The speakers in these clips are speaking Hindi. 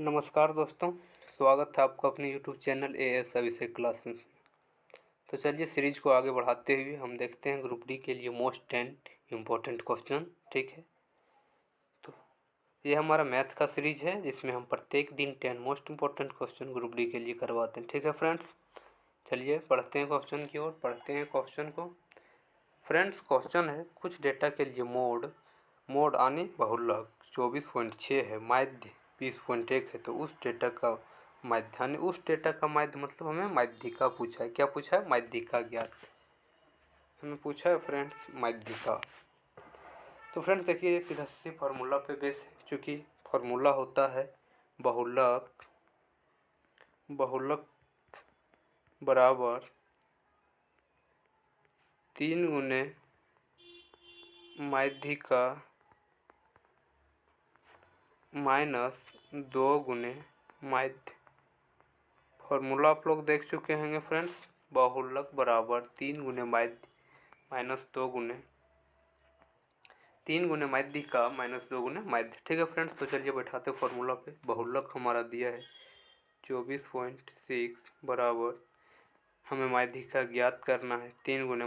नमस्कार दोस्तों, स्वागत है आपका अपने यूट्यूब चैनल एएस अभिषेक क्लास में। तो चलिए सीरीज़ को आगे बढ़ाते हुए हम देखते हैं ग्रुप डी के लिए मोस्ट 10 इम्पोर्टेंट क्वेश्चन। ठीक है, तो ये हमारा मैथ का सीरीज है जिसमें हम प्रत्येक दिन 10 most important question group D के लिए करवाते हैं। ठीक है फ्रेंड्स, चलिए पढ़ते हैं क्वेश्चन की ओर। पढ़ते हैं क्वेश्चन को। फ्रेंड्स, क्वेश्चन है कुछ डेटा के लिए मोड आने बहुलक 24.6 है, माध्य 20.1 है, तो उस डेटा का माध्य मतलब हमें माध्यिका पूछा है। क्या पूछा है? माध्यिका ज्ञात हमें पूछा है फ्रेंड्स, माध्यिका। तो फ्रेंड्स देखिए, ये सीधा सी फार्मूला पे बेस है, चूँकि फार्मूला होता है बहुलक बराबर 3 गुने माध्यिका माइनस 2 गुने माध्य। फॉर्मूला आप लोग देख चुके होंगे फ्रेंड्स, बहुलक बराबर 3 गुने माध्य माइनस 2 गुने 3 गुने माध्यिका माइनस 2 गुने माध्य। ठीक है फ्रेंड्स, तो चलिए बैठाते फॉर्मूला पे। बहुलक हमारा दिया है 24.6 बराबर, हमें माध्यिका ज्ञात करना है 3 गुने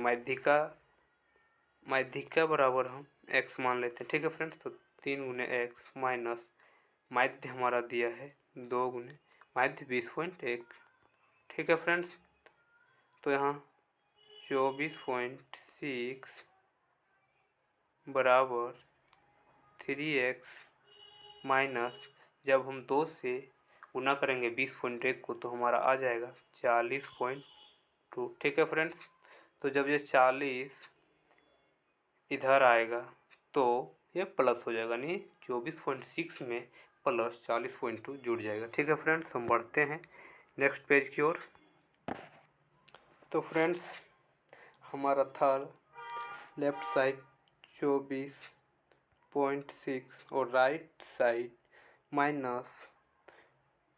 माध्यिका बराबर हम x मान लेते हैं। ठीक है फ्रेंड्स, तो 3 गुने x माइनस माध्य हमारा दिया है 2 गुने माध्य 20.1। ठीक है फ्रेंड्स, तो यहाँ 24.6 बराबर 3x माइनस, जब हम 2 से गुना करेंगे 20.1 को तो हमारा आ जाएगा 40.2। ठीक है फ्रेंड्स, तो जब ये 40 इधर आएगा तो ये प्लस हो जाएगा, नहीं 24.6 में प्लस 40.2 जुड़ जाएगा। ठीक है फ्रेंड्स, हम बढ़ते हैं नेक्स्ट पेज की ओर। तो फ्रेंड्स हमारा था लेफ्ट साइड 24.6 और राइट साइड माइनस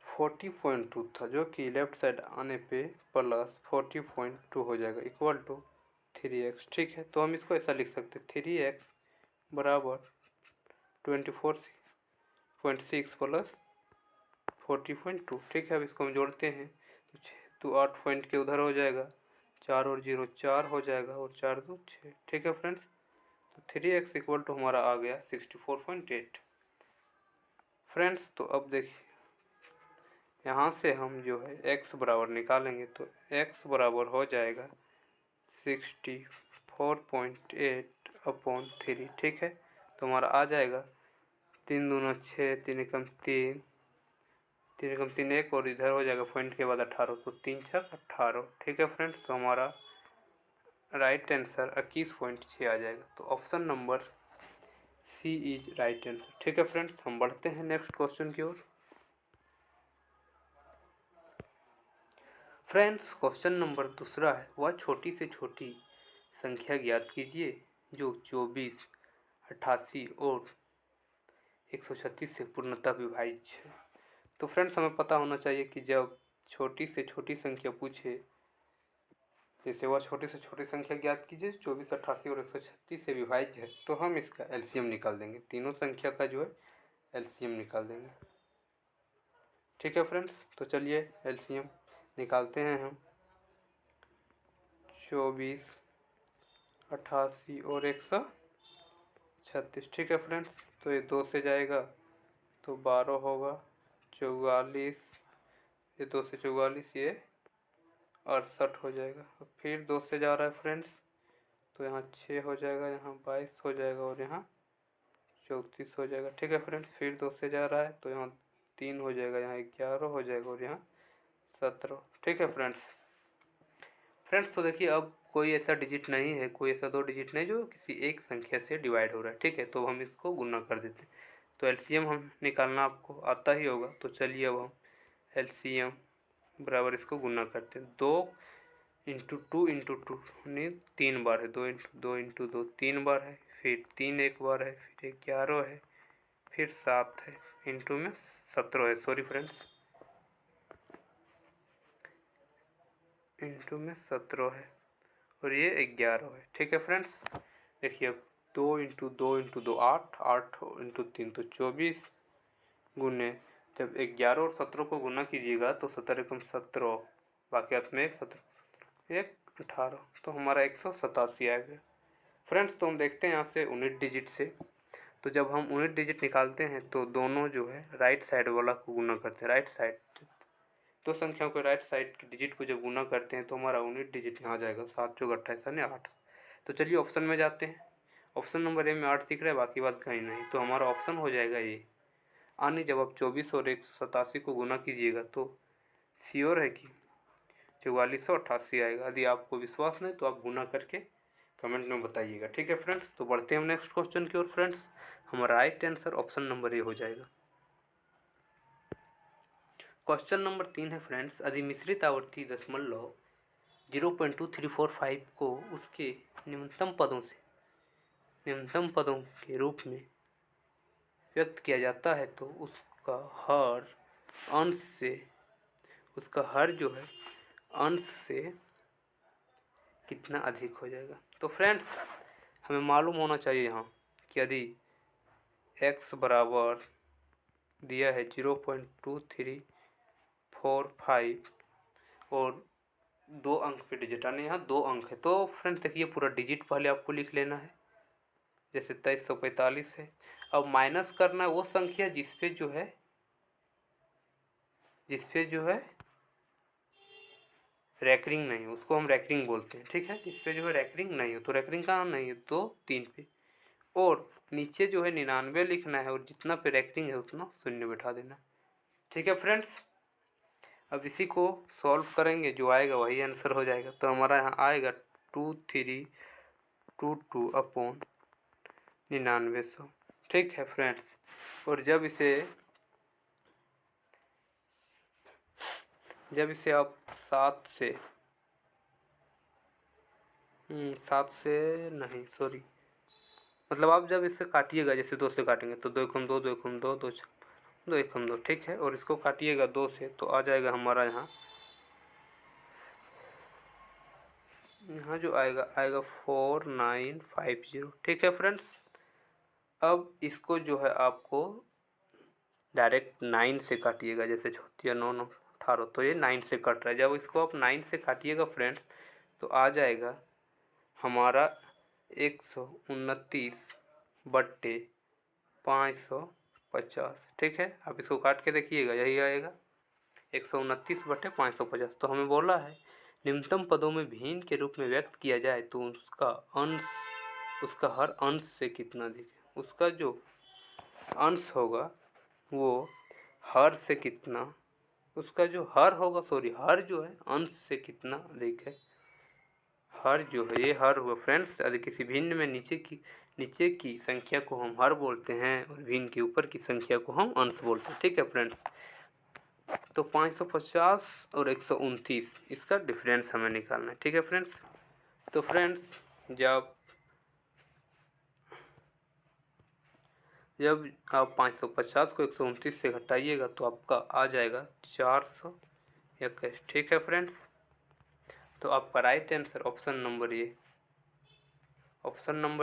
40.2 था, जो कि लेफ्ट साइड आने पे प्लस 40.2 हो जाएगा इक्वल टू 3x। ठीक है, तो हम इसको ऐसा लिख सकते हैं 3x बराबर 24.6 प्लस 40.2। ठीक है, अब इसको हम जोड़ते हैं तो 8 पॉइंट के उधर हो जाएगा, 4 और 0 4 हो जाएगा और 4 2 6। ठीक है फ्रेंड्स, तो 3x इक्वल टू हमारा आ गया 64.8। फ्रेंड्स, तो अब देखिए यहाँ से हम जो है x बराबर निकालेंगे तो x बराबर हो जाएगा 64.8/3। ठीक है, तो हमारा आ जाएगा 3 दूना 6, 3 एकम 3, 3 एकम 3 1 और इधर हो जाएगा पॉइंट के बाद 18, तो 3 छक 18। ठीक है फ्रेंड्स, तो हमारा राइट आंसर 21.6 आ जाएगा। तो option number C is right answer. ठीक है फ्रेंड्स, हम बढ़ते हैं नेक्स्ट क्वेश्चन की ओर। फ्रेंड्स, क्वेश्चन नंबर दूसरा है, वह छोटी से छोटी संख्या ज्ञात कीजिए जो 24, 88 और 136 से पूर्णतः विभाज्य है। तो फ्रेंड्स हमें पता होना चाहिए कि जब छोटी से छोटी संख्या पूछे, जैसे वह छोटी से छोटी संख्या ज्ञात कीजिए 24, 88 और 136 से विभाज्य है, तो हम इसका एलसीएम निकाल देंगे। तीनों संख्या का जो है एलसीएम निकाल देंगे। ठीक है फ्रेंड्स, तो चलिए एलसीएम निकालते हैं हम। 24, 88 और 136। ठीक है फ्रेंड्स, तो ये 2 से जाएगा तो 12 होगा, 44, ये 2 से 44, ये 68 हो जाएगा। फिर 2 से जा रहा है फ्रेंड्स, तो यहाँ 6 हो जाएगा, यहाँ 22 हो जाएगा और यहाँ 34 हो जाएगा। ठीक है फ्रेंड्स, फिर 2 से जा रहा है तो यहाँ 3 हो जाएगा, यहाँ 11 हो जाएगा और यहाँ 17। ठीक है फ्रेंड्स, तो देखिए अब कोई ऐसा डिजिट नहीं है, कोई ऐसा 2 डिजिट नहीं जो किसी एक संख्या से डिवाइड हो रहा है। ठीक है, तो हम इसको गुना कर देते हैं। तो एलसीएम हम निकालना आपको आता ही होगा, तो चलिए अब हम एलसीएम बराबर इसको गुना करते हैं। 2 इंटू 2 इंटू 2 यानी 3 बार है, 2 इंटू 2 इंटू 2 3 बार है, फिर 3 एक बार है, फिर 11 है, फिर 7 है, इंटू में 17 है, सॉरी फ्रेंड्स, इंटू में 17 है और ये 11 है। ठीक है फ्रेंड्स, देखिए अब 2 इंटू 2 इंटू 2 8, 8 इंटू 3 तो 24 गुने जब 11 और 17 को गुना कीजिएगा तो 17 एकम 17, बाकी हाथ में 1 17 1 18, तो हमारा 187 आएगा। फ्रेंड्स तो हम देखते हैं यहाँ से यूनिट डिजिट से, तो जब हम यूनिट डिजिट निकालते हैं तो दोनों जो है राइट साइड वाला को गुना करते हैं। राइट साइड दो संख्याओं के राइट साइड के डिजिट को जब गुना करते हैं तो हमारा यूनिट डिजिट यहाँ जाएगा 7 चौक 28 यानी 8। तो चलिए ऑप्शन में जाते हैं। ऑप्शन नंबर ए में 8 दिख रहा है, बाकी बात कहीं नहीं, तो हमारा ऑप्शन हो जाएगा ये। आने जब आप 24 और 187 को गुना कीजिएगा तो श्योर है कि 4488 आएगा। यदि आपको विश्वास नहीं तो आप गुना करके कमेंट में बताइएगा। ठीक है फ्रेंड्स, तो बढ़ते हैं हम नेक्स्ट क्वेश्चन की ओर। फ्रेंड्स हमारा right answer option number A हो जाएगा। क्वेश्चन नंबर 3 है फ्रेंड्स, यदि मिश्रित आवर्ती दशमलव 0.2345 को उसके न्यूनतम पदों के रूप में व्यक्त किया जाता है तो उसका हर जो है अंश से कितना अधिक हो जाएगा। तो फ्रेंड्स हमें मालूम होना चाहिए यहाँ कि यदि x बराबर दिया है 0.2345 और 2 अंक पे डिजिट आने, यहाँ 2 अंक है, तो फ्रेंड्स देखिए पूरा डिजिट पहले आपको लिख लेना है, जैसे 2345 है। अब माइनस करना है वो संख्या जिसपे जो है रैकरिंग नहीं, उसको हम रैकरिंग बोलते हैं। ठीक है, जिसपे जो है रैकरिंग नहीं हो, तो रैकरिंग कहाँ नहीं है, तो 3 पे, और नीचे जो है 99 लिखना है और जितना पे रैकरिंग है उतना शून्य बैठा देना। ठीक है फ्रेंड्स, अब इसी को सॉल्व करेंगे, जो आएगा वही आंसर हो जाएगा। तो हमारा यहाँ आएगा 2322 अपॉन 9900। ठीक है फ्रेंड्स, और जब इसे आप 7 से नहीं, सॉरी, मतलब आप जब इसे काटिएगा, जैसे 2 से काटेंगे तो 2 एकम 2 2 एकम 2 2 2 एकम 2, ठीक है, और इसको काटिएगा 2 से तो आ जाएगा हमारा यहाँ जो आएगा 4950। ठीक है फ्रेंड्स, अब इसको जो है आपको डायरेक्ट 9 से काटिएगा, जैसे 36 9 9 18, तो ये 9 से कट रहा है। जब इसको आप 9 से काटिएगा फ्रेंड्स तो आ जाएगा हमारा 129/550। ठीक है, आप इसको काट के देखिएगा, यही आएगा 129/550। तो हमें बोला है न्यूनतम पदों में भिन्न के रूप में व्यक्त किया जाए तो उसका हर अंश से कितना अधिक है। उसका जो अंश होगा वो हर से कितना, उसका जो हर होगा, हर जो है अंश से कितना अधिक है। हर जो है ये हर हुआ फ्रेंड्स, यदि किसी भिन्न में नीचे की संख्या को हम हर बोलते हैं और भिन्न के ऊपर की संख्या को हम अंश बोलते हैं। ठीक है फ्रेंड्स, तो 550 और 129 इसका डिफरेंस हमें निकालना है। ठीक है फ्रेंड्स, तो फ्रेंड्स जब आप 550 को 129 से घटाइएगा तो आपका आ जाएगा 421। ठीक है फ्रेंड्स, तो आपका right answer option number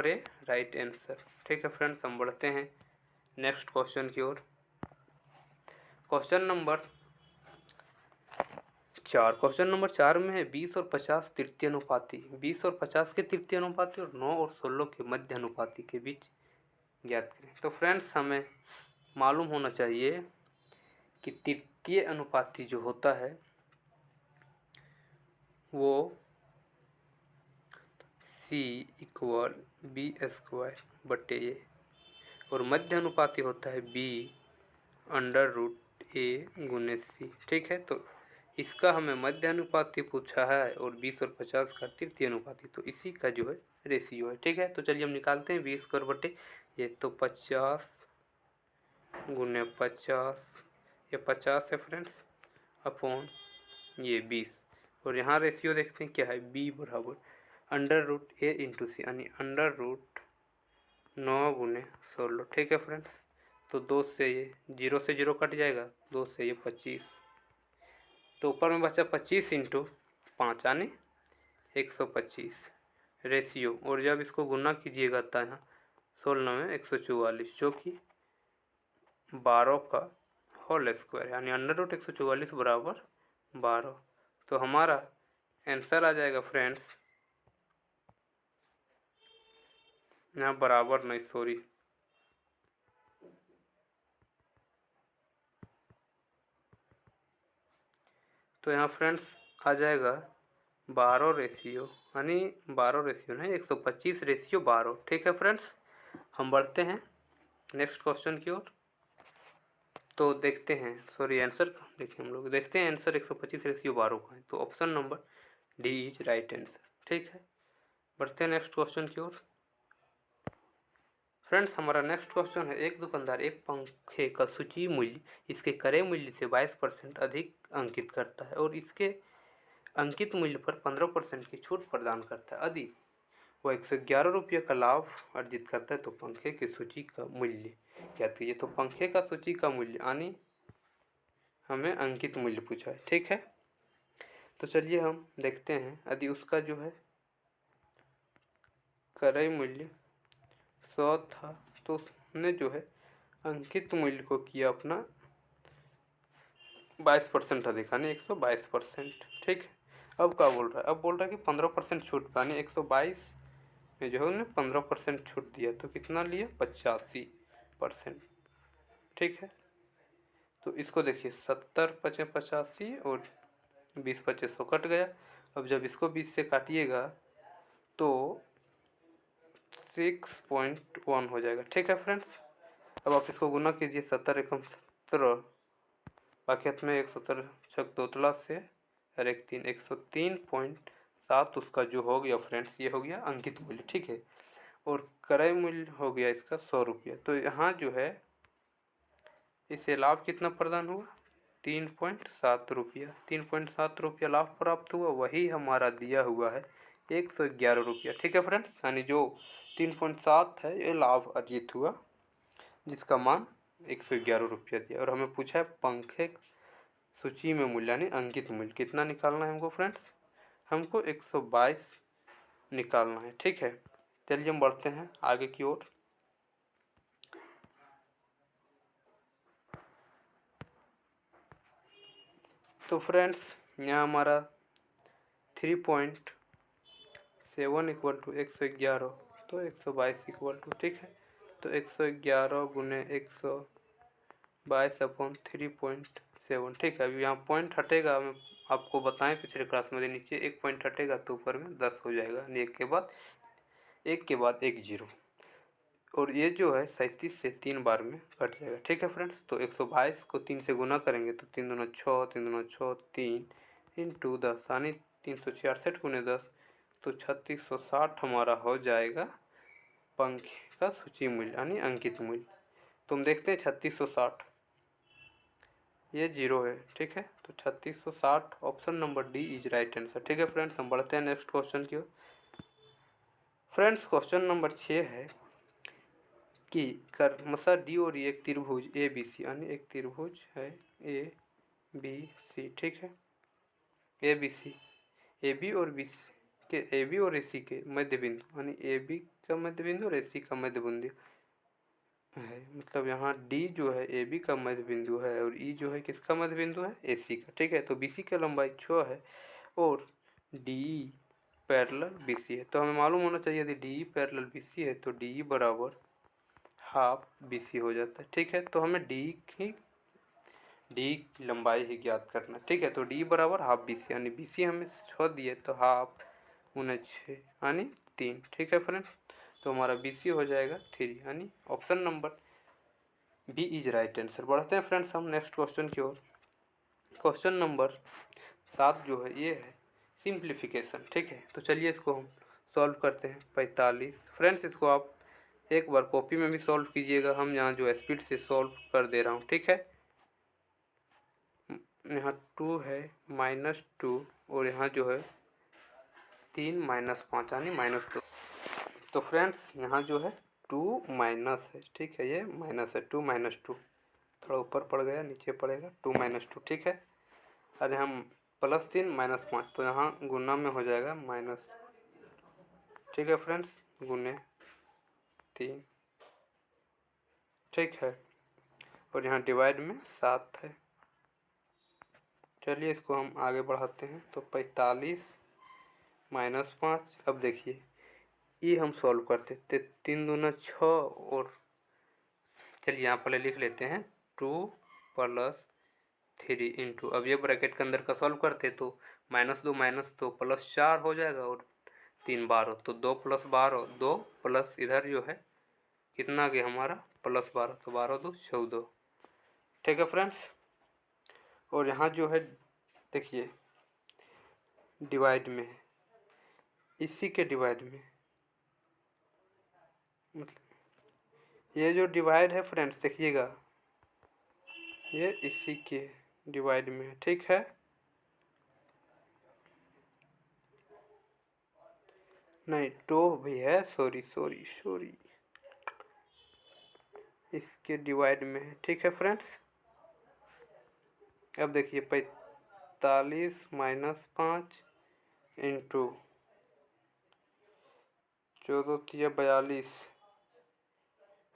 A right answer. ठीक है फ्रेंड्स, हम बढ़ते हैं नेक्स्ट क्वेश्चन की ओर। क्वेश्चन नंबर 4 में है 20 और 50 तृतीय अनुपाती, 20 और 50 के तृतीय अनुपाती और 9 और 16 के मध्य अनुपाती के बीच ज्ञात करें। तो फ्रेंड्स हमें मालूम होना चाहिए कि तृतीय अनुपाती जो होता है वो C = B² और मध्य अनुपाती होता है B√A/C। ठीक है, तो इसका हमें मध्य अनुपाती पूछा है और 20 और 50 का तृतीय अनुपाती, तो इसी का जो है रेशियो है। ठीक है, तो चलिए हम निकालते हैं 20² ये, तो 50 × 50, ये 50 है फ्रेंड्स, अपॉन ये 20, और यहाँ रेशियो देखते हैं क्या है, B = √A/C यानी √9 × 16। ठीक है फ्रेंड्स, तो 2 से ये 0 से 0 कट जाएगा, 2 से ये 25, तो ऊपर में बचा 25 × 5 यानी 125 रेशियो, और जब इसको गुना कीजिएगा तो यहाँ 16 में 144 जो कि 12 का होल स्क्वायर यानी √144 बराबर 12। तो हमारा आंसर आ जाएगा फ्रेंड्स, यहाँ बराबर नहीं, सॉरी, तो यहाँ फ्रेंड्स आ जाएगा 12 रेशियो, यानी 12 रेशियो नहीं 125/12। ठीक है फ्रेंड्स, हम बढ़ते हैं नेक्स्ट क्वेश्चन की ओर। तो देखते हैं, सॉरी आंसर देखिए, हम लोग देखते हैं आंसर 125/12 का है, तो option number D is right answer. ठीक है, बढ़ते हैं नेक्स्ट क्वेश्चन की ओर। फ्रेंड्स हमारा नेक्स्ट क्वेश्चन है, एक दुकानदार एक पंखे का सूची मूल्य इसके क्रय मूल्य से 22% अधिक अंकित करता है और इसके अंकित मूल्य पर 15% की छूट प्रदान करता है। यदि वह 111 रुपये का लाभ अर्जित करता है तो पंखे की सूची का मूल्य क्या कीजिए। तो पंखे का सूची का मूल्य यानी हमें अंकित मूल्य पूछा है। ठीक है, तो चलिए हम देखते हैं, यदि उसका जो है क्रय मूल्य 100 था तो उसने जो है अंकित मूल्य को किया अपना 22% अधिक यानी 122%। ठीक है, अब क्या बोल रहा है, अब बोल रहा है कि 15% छूट यानी 122 में जो है उन्हें 15% छूट दिया, तो कितना लिया 85%। ठीक है, तो इसको देखिए 70 पचे 85 और 20 पचे 100 कट गया। अब जब इसको 20 से काटिएगा तो 6.1 हो जाएगा। ठीक है फ्रेंड्स, अब आप इसको गुना कीजिए, 70 एकम 17, बाकी हाथ में 170 छक तोतला से और 1 3 103.7 उसका जो हो गया फ्रेंड्स, ये हो गया अंकित मूल्य। ठीक है, और क्रय मूल्य हो गया इसका 100 रुपया। तो यहाँ जो है इसे लाभ कितना प्रदान हुआ, 3.7 रुपया, 3.7 रुपया लाभ प्राप्त हुआ, वही हमारा दिया हुआ है 111 रुपया। ठीक है फ्रेंड्स, यानी जो 3.7 है ये लाभ अर्जित हुआ जिसका मान 111 रुपया दिया, और हमें पूछा है पंखे सूची में मूल्य यानी अंकित मूल्य कितना निकालना है हमको फ्रेंड्स, हमको 122 निकालना है। ठीक है, चलिए हम बढ़ते हैं आगे की ओर। तो फ्रेंड्स यहाँ हमारा 3.7 इक्वल टू 111, तो 122 इक्वल टू, ठीक है, तो 111 गुने 122/3.7। ठीक है, अभी यहाँ पॉइंट हटेगा, मैं आपको बताएं पिछले क्लास में नीचे एक पॉइंट हटेगा तो ऊपर में 10 हो जाएगा, एक के बाद एक जीरो, और ये जो है 37 से 3 बार में कट जाएगा। ठीक है फ्रेंड्स, तो 122 को 3 से गुना करेंगे तो 3 दूना 6, 3 दूना 6, 3 इंटू 10 यानी 366 गुने 10, तो 3660 हमारा हो जाएगा पंखे का सूची मूल्य यानी अंकित मूल्य। तो हम देखते हैं 3660 ये जीरो है। ठीक है, तो 3660 option number D is right answer. ठीक है फ्रेंड्स, हम बढ़ते हैं नेक्स्ट क्वेश्चन की ओर। फ्रेंड्स क्वेश्चन नंबर 6 है कि क्रमशः डी और ई एक त्रिभुज ए बी सी, यानी एक त्रिभुज है ए बी सी। ठीक है, A B C, A B और बी सी के, ए बी और ए सी के मध्य बिंदु यानी ए बी का मध्य बिंदु और ए सी का मध्य बिंदु है, मतलब यहाँ डी जो है ए बी का मध्य बिंदु है और ई जो है किसका मध्य बिंदु है, ए सी का। ठीक है, तो बी सी की लंबाई 6 है और D E parallel B C है, तो हमें मालूम होना चाहिए यदि D E parallel B C है तो डी ई बराबर हाफ बी सी हो जाता है। ठीक है, तो हमें डी की लंबाई ही ज्ञात करना। ठीक है, तो डी बराबर हाफ बी सी, यानी बी सी हमें 6 दिए तो हाफ गुना 6 यानी 3। ठीक है फ्रेंड्स, तो हमारा बी सी हो जाएगा 3 यानी option number B is right answer. बढ़ते हैं फ्रेंड्स हम नेक्स्ट क्वेश्चन की ओर। क्वेश्चन नंबर 7 जो है ये है सिंप्लीफिकेशन। ठीक है, तो चलिए इसको हम सॉल्व करते हैं। 45 फ्रेंड्स, इसको आप एक बार कॉपी में भी सॉल्व कीजिएगा, हम यहाँ जो है स्पीड से सॉल्व कर दे रहा हूँ। ठीक है, यहाँ 2 है -2 और यहाँ जो है 3 -5 यानी -2। तो फ्रेंड्स यहाँ जो है 2 माइनस है। ठीक है, ये माइनस है, 2 -2 थोड़ा ऊपर पड़ गया, नीचे पड़ेगा 2 -2। ठीक है, अरे हम +3 -5 तो यहाँ गुना में हो जाएगा माइनस। ठीक है फ्रेंड्स, गुने 3। ठीक है, और यहाँ डिवाइड में 7 है। चलिए इसको हम आगे बढ़ाते हैं। तो 45 माइनस 5। अब देखिए ये हम सॉल्व करते थे, 3 दूना 6 और चलिए यहाँ पहले लिख लेते हैं 2 + 3 इंटू, अब ये ब्रैकेट के अंदर का सॉल्व करते तो -2 -2 +4 हो जाएगा और 3 12, तो 2 + 12 2 प्लस इधर जो है कितना आ गया हमारा +12, तो 12 2 14। ठीक है फ्रेंड्स। और यहाँ जो है देखिए डिवाइड में है, इसी के डिवाइड में, मतलब ये जो डिवाइड है फ्रेंड्स देखिएगा ये इसी के डिवाइड में है। ठीक है, नहीं 2 भी है, सॉरी इसके डिवाइड में है। ठीक है फ्रेंड्स। अब देखिए 45 माइनस 5 इंटू 14 तिया 42।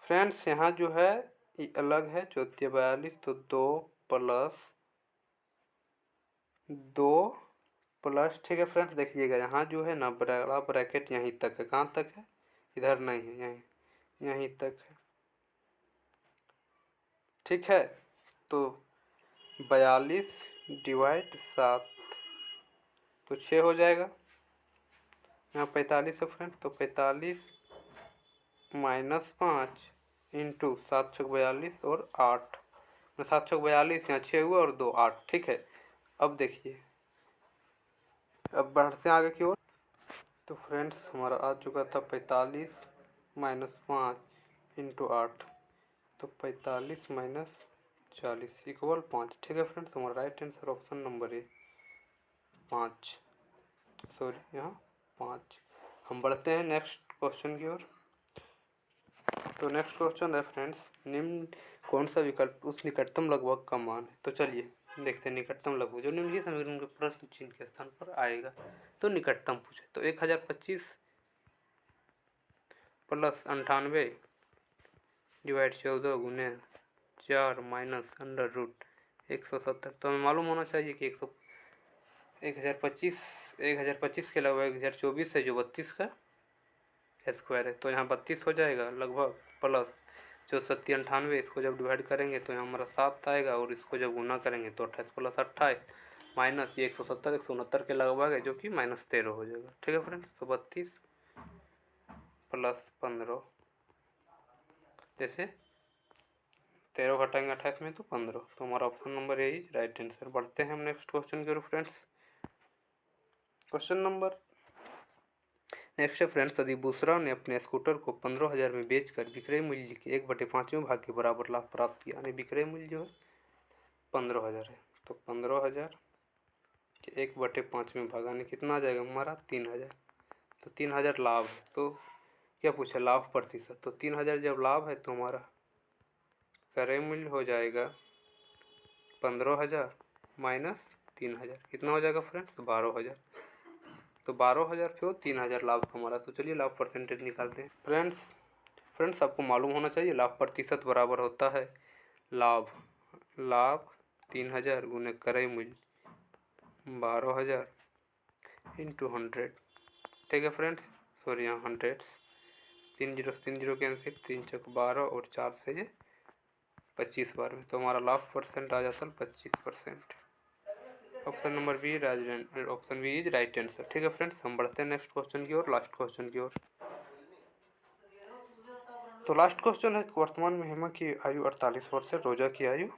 फ्रेंड्स यहाँ जो है ये अलग है, 14 तिया 42, तो 2 प्लस ठीक है फ्रेंड्स। देखिएगा यहाँ जो है ना बड़ा ब्रैकेट यहीं तक है, कहाँ तक है, इधर नहीं है, यहीं तक है। ठीक है, तो 42 डिवाइड 7 तो 6 हो जाएगा। यहाँ 45 है फ्रेंड, तो 45 माइनस 5 इंटू 7 छक 42 और 8, 7 छक 42, यहाँ 6 हुआ और 2 8। ठीक है, अब देखिए अब बढ़ते हैं आगे की ओर। तो फ्रेंड्स हमारा आ चुका था 45 माइनस 5 इंटू 8, तो 45 माइनस 40 इक्वल 5। ठीक है फ्रेंड्स, हमारा right answer option number A 5, sorry यहाँ 5। हम बढ़ते हैं नेक्स्ट क्वेश्चन की ओर। तो नेक्स्ट क्वेश्चन है फ्रेंड्स, निम्न कौन सा विकल्प उस निकटतम लगभग का मान है। तो चलिए देखते हैं निकटतम लगभग जो निम्नलिखित समीकरण के प्रश्न चिन्ह के स्थान पर आएगा। तो निकटतम पूछे तो 1025 प्लस 98 डिवाइड 14 गुने 4 माइनस अंडर रूट 170। तो हमें मालूम होना चाहिए कि 1025 के अलावा 1024 है जो 32 का स्क्वायर है, तो यहाँ 32 हो जाएगा लगभग, प्लस 64 98, इसको जब डिवाइड करेंगे तो यहाँ हमारा 7 आएगा और इसको जब गुना करेंगे तो 28 + 28 माइनस ये 170 169 के लगभग है जो कि -13 हो जाएगा। ठीक है फ्रेंड्स, तो 32 + 15, जैसे 13 घटाएंगे 28 में तो 15, तो हमारा option number A is right answer. बढ़ते हैं हम नेक्स्ट क्वेश्चन की ओर फ्रेंड्स। क्वेश्चन नंबर नेक्स्ट है फ्रेंड्स, यदि बुसरा ने अपने स्कूटर को 15,000 में बेचकर विक्रय मूल्य के 1/5वें भाग के बराबर लाभ प्राप्त किया, यानी विक्रय मूल्य जो है 15,000 है, तो 15,000 के 1/5वें भाग यानी कितना आ जाएगा हमारा 3,000, तो 3,000 लाभ है। तो क्या पूछा, लाभ प्रतिशत, तो 3,000 जब लाभ है तो हमारा क्रय मूल्य हो जाएगा 15,000 माइनस 3,000, कितना हो जाएगा फ्रेंड्स 12,000, तो 12,000 पे 3,000 लाभ हमारा। तो चलिए लाभ परसेंटेज निकालते हैं फ्रेंड्स आपको मालूम होना चाहिए लाभ प्रतिशत बराबर होता है लाभ 3,000 गुने क्रय मूल्य 12,000 इंटू 100। ठीक है फ्रेंड्स, सॉरी यहाँ 100, 3 0 कैंसिल, 3 चौक 12 और 4 से ये 25 बार में, तो हमारा लाभ परसेंट आ जाता है 25%। Option number B option B is right answer. ठीक है फ्रेंड्स, हम बढ़ते हैं नेक्स्ट क्वेश्चन की ओर, लास्ट क्वेश्चन की ओर। तो लास्ट क्वेश्चन है, वर्तमान में हेमा की आयु 48 वर्ष है, रोजा की आयु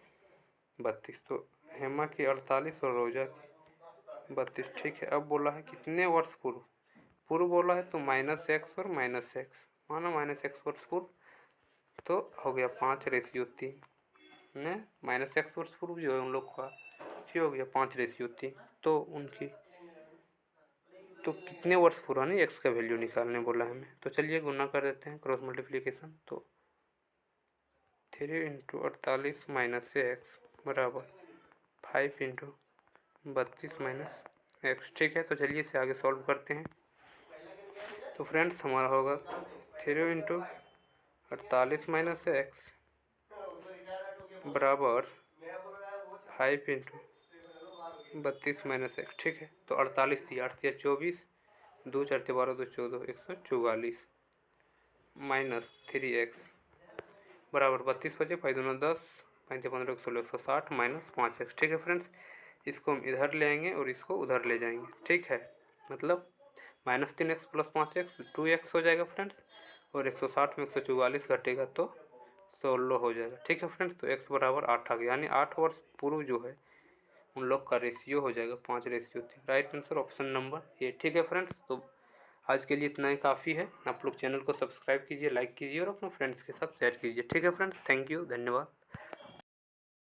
32। तो हेमा की 48 और रोजा की 32। ठीक है, अब बोला है कितने वर्ष पूर्व बोला है, तो -x और -x, माना -x वर्ष पूर्व, तो हो गया 5:3 ने -x वर्ष पूर्व जो है उन लोग का ये हो गया 5:3, तो उनकी तो कितने वर्ष पूरा नहीं x का वैल्यू निकालने बोला है हमें। तो चलिए गुना कर देते हैं, क्रॉस मल्टीप्लिकेशन, तो 3 × 48 - x बराबर 5 × 32 - x। ठीक है, तो चलिए इसे आगे सॉल्व करते हैं। तो फ्रेंड्स हमारा होगा 3 × 48 - x बराबर 5 इंटू 32 माइनस एक्स। ठीक है, तो 48 थी, 8 या 24, 2 4 12 2 14, 144 माइनस 3x बराबर 32 बचे, 5 दूना 10, 5 15 16 160 माइनस 5x। ठीक है फ्रेंड्स, इसको हम इधर ले आएंगे और इसको उधर ले जाएंगे। ठीक है, मतलब minus 3x plus 5x 2x हो जाएगा फ्रेंड्स, और 160 में 144 घटेगा तो 16 हो जाएगा। ठीक है फ्रेंड्स, तो x बराबर 8 आ गया, यानी 8 वर्ष पूर्व जो है उन लोग का रेशियो हो जाएगा 5:3। Right answer option number A. ठीक है फ्रेंड्स, तो आज के लिए इतना ही काफ़ी है। आप लोग चैनल को सब्सक्राइब कीजिए, लाइक कीजिए और अपने फ्रेंड्स के साथ शेयर कीजिए। ठीक है फ्रेंड्स, थैंक यू, धन्यवाद।